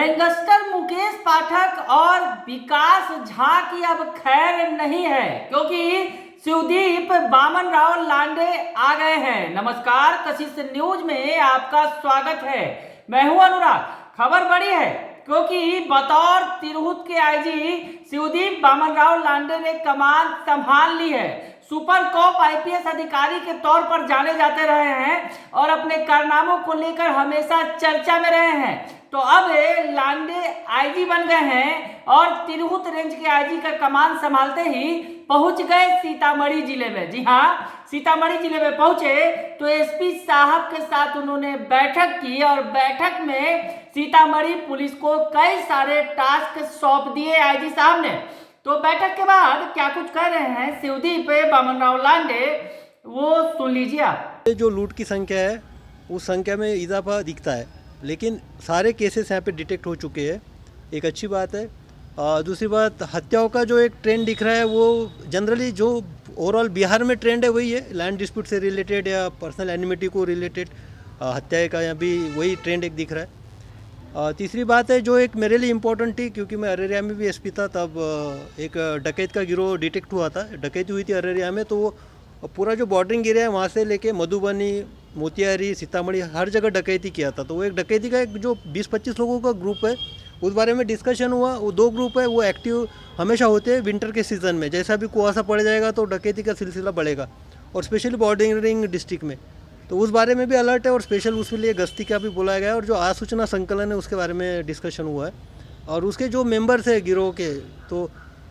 Gangster Mukesh Pathak और विकास झा की अब खैर नहीं है, क्योंकि शिवदीप बामन राव लांडे आ गए हैं। नमस्कार, कशिश न्यूज में आपका स्वागत है। मैं हूं अनुराग। खबर बड़ी है क्योंकि बतौर तिरहुत के आईजी शिवदीप बामन राव लांडे ने कमान संभाल ली है। सुपर कॉप आईपीएस अधिकारी के तौर पर जाने जाते रहे हैं और अपने कारनामों को लेकर हमेशा चर्चा में रहे हैं। तो अब लांडे आईजी बन गए हैं और तिरहुत रेंज के आईजी का कमान संभालते ही पहुंच गए सीतामढ़ी जिले में। जी हाँ, सीतामढ़ी जिले में पहुंचे तो एसपी साहब के साथ उन्होंने बैठक की और बैठक में सीतामढ़ी पुलिस को कई सारे टास्क सौंप दिए आईजी साहब ने। तो बैठक के बाद क्या कुछ कह रहे हैं शिवदीप बामन राव लांडे, वो सुन लीजिए आप। जो लूट की संख्या है उस संख्या में इजाफा दिखता है, लेकिन सारे केसेस यहाँ पे डिटेक्ट हो चुके हैं, एक अच्छी बात है। दूसरी बात, हत्याओं का जो एक ट्रेंड दिख रहा है वो जनरली जो ओवरऑल बिहार में ट्रेंड है वही है, लैंड डिस्प्यूट से रिलेटेड या पर्सनल एनिमिटी को रिलेटेड हत्या का यहाँ भी वही ट्रेंड एक दिख रहा है। तीसरी बात है जो एक मेरे लिए इम्पोर्टेंट थी, क्योंकि मैं अररिया में भी एसपी था, तब एक डकैत का गिरोह डिटेक्ट हुआ था, डकैती हुई थी अररिया में। तो वो पूरा जो बॉर्डरिंग एरिया है वहाँ से लेके मधुबनी, मोतिहारी, सीतामढ़ी हर जगह डकैती किया था। तो वो एक डकैती का एक जो 20-25 लोगों का ग्रुप है उस बारे में डिस्कशन हुआ। वो दो ग्रुप है वो एक्टिव हमेशा होते हैं विंटर के सीज़न में। जैसा भी कुआसा पड़ जाएगा तो डकैती का सिलसिला बढ़ेगा, और स्पेशली बॉर्डरिंग डिस्ट्रिक्ट में। तो उस बारे में भी अलर्ट है और स्पेशल उसके लिए गश्ती का भी बुलाया गया है, और जो आसूचना संकलन है उसके बारे में डिस्कशन हुआ है। और उसके जो मेंबर्स है गिरोह के, तो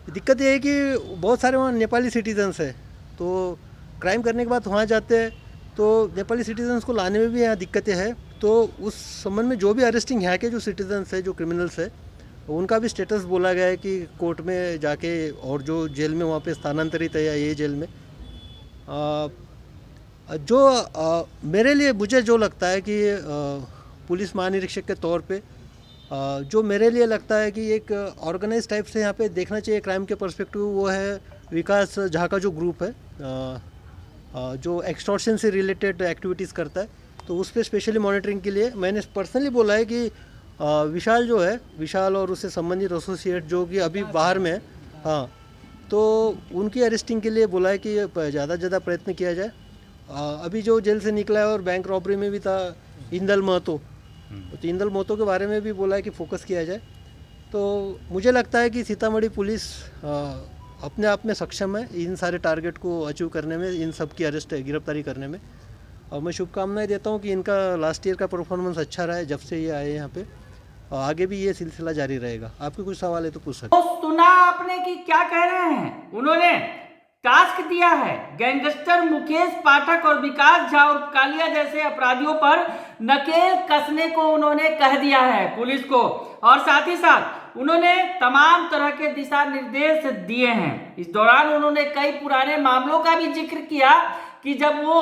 दिक्कत ये है कि बहुत सारे वहाँ नेपाली सिटीजन्स है, तो क्राइम करने के बाद वहाँ जाते हैं तो नेपाली सिटीजन्स को लाने में भी यहाँ दिक्कतें हैं। तो उस संबंध में जो भी अरेस्टिंग यहाँ के जो सिटीजन्स है, जो क्रिमिनल्स है, उनका भी स्टेटस बोला गया है कि कोर्ट में जाके, और जो जेल में वहाँ पे स्थानांतरित है या ये जेल में मेरे लिए मुझे जो लगता है कि पुलिस महानिरीक्षक के तौर पे जो मेरे लिए लगता है कि एक ऑर्गेनाइज टाइप से यहाँ पे देखना चाहिए क्राइम के पर्सपेक्टिव, वो है विकास झा का जो ग्रुप है जो एक्सटॉर्शन से रिलेटेड एक्टिविटीज़ करता है। तो उस पर स्पेशली मॉनिटरिंग के लिए मैंने पर्सनली बोला है कि विशाल जो है, विशाल और उससे संबंधित एसोसिएट जो कि अभी बाहर में है, हाँ, तो उनकी अरेस्टिंग के लिए बोला है कि ज़्यादा से ज़्यादा प्रयत्न किया जाए। अभी जो जेल से निकला है और बैंक रॉबरी में भी था इंदल महतो, तो इंदल महतो के बारे में भी बोला है कि फोकस किया जाए। तो मुझे लगता है कि सीतामढ़ी पुलिस अपने आप में सक्षम है इन सारे टारगेट को अचीव करने में, इन सब की अरेस्ट गिरफ्तारी करने में। और मैं शुभकामनाएं देता हूं कि इनका लास्ट ईयर का परफॉर्मेंस अच्छा रहा है जब से ये आए यहाँ पे, आगे भी ये सिलसिला जारी रहेगा। आपके कुछ सवाल है तो पूछ सकते। तो सुना आपने कि क्या कह रहे हैं। उन्होंने टास्क दिया है गैंगस्टर मुकेश पाठक और विकास झा और कालिया जैसे अपराधियों पर नकेल कसने को उन्होंने कह दिया है पुलिस को, और साथ ही साथ उन्होंने तमाम तरह के दिशा निर्देश दिए हैं। इस दौरान उन्होंने कई पुराने मामलों का भी जिक्र किया कि जब वो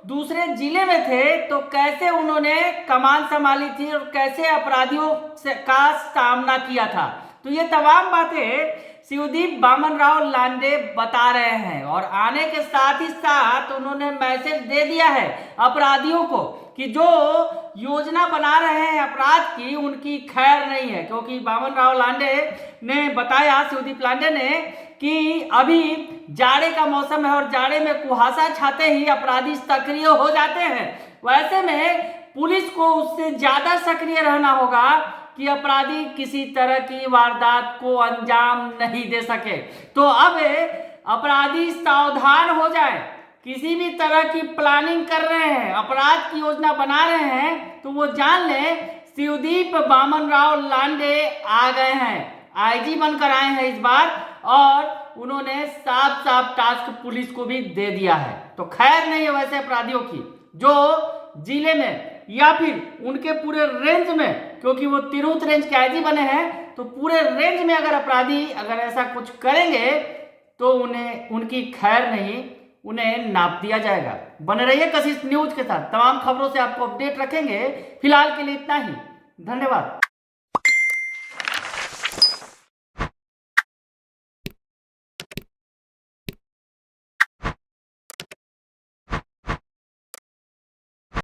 दूसरे जिले में थे तो कैसे उन्होंने कमान संभाली थी और कैसे अपराधियों का सामना किया था। तो ये तमाम बातें शिवदीप बामन राव लांडे बता रहे हैं, और आने के साथ ही साथ उन्होंने मैसेज दे दिया है अपराधियों को कि जो योजना बना रहे हैं अपराध की, उनकी खैर नहीं है। क्योंकि बामन राव लांडे ने बताया, शिवदीप लांडे ने, कि अभी जाड़े का मौसम है और जाड़े में कुहासा छाते ही अपराधी सक्रिय हो जाते हैं। वैसे में पुलिस को उससे ज्यादा सक्रिय रहना होगा कि अपराधी किसी तरह की वारदात को अंजाम नहीं दे सके। तो अब अपराधी सावधान हो जाए, किसी भी तरह की प्लानिंग कर रहे हैं, अपराध की योजना बना रहे हैं, तो वो जान लें शिवदीप बामन राव लांडे आ गए हैं, आईजी बनकर आए हैं इस बार, और उन्होंने साफ साफ टास्क पुलिस को भी दे दिया है। तो खैर नहीं है वैसे अपराधियों की जो जिले में या फिर उनके पूरे रेंज में, क्योंकि वो तिरहुत रेंज के आईजी बने हैं, तो पूरे रेंज में अगर अपराधी अगर ऐसा कुछ करेंगे तो उन्हें उनकी खैर नहीं, उन्हें नाप दिया जाएगा। बने रहिए कशिश न्यूज के साथ, तमाम खबरों से आपको अपडेट रखेंगे। फिलहाल के लिए इतना ही, धन्यवाद।